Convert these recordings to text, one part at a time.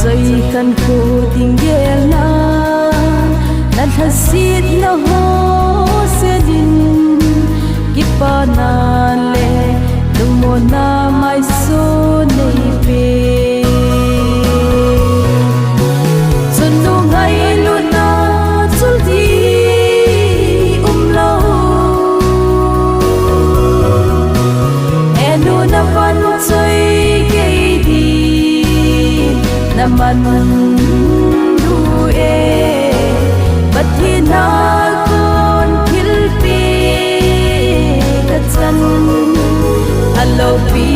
chơi khăn khô tình ghé la nan thật xít na ho sẽ din kipa na le lung mo na mai so nei pe sun no ngai lu na chul di lo enu na van chơi ke di na man du e bất thi na con thil pi ka chan alo pi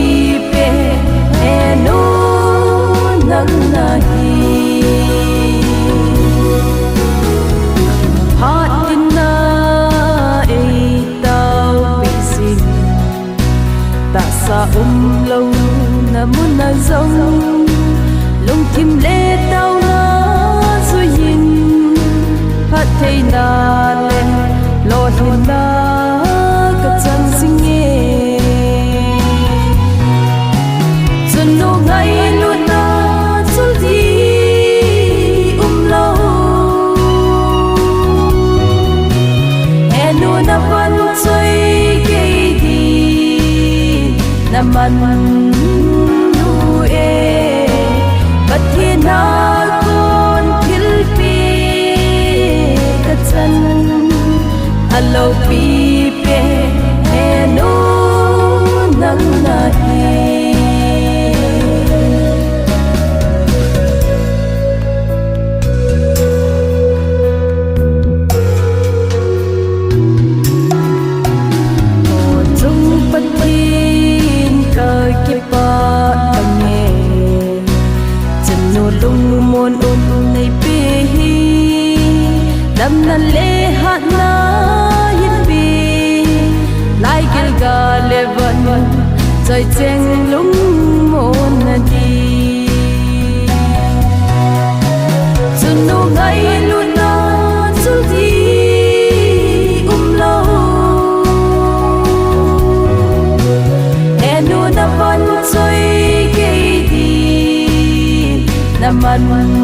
pe eno nang na hi hat tin na e tao pi sin ta sa lâu na mun na zong lung kim le tao na zu yin phát thấy na le lo hin na ka chan sing e zun no ngai lu na chul di lo enu na van chơi ke di na man nu e bất thiên na con thil pi ka chan alo pi pe eno nang na hi o chung pat tin ka ke pa nge lung mon un nei pe hi dam na le hat na yin bi lai gil ga le van choi cheng lung mon na di chun no ngai lu na chul di lo enu na van choi ke di na man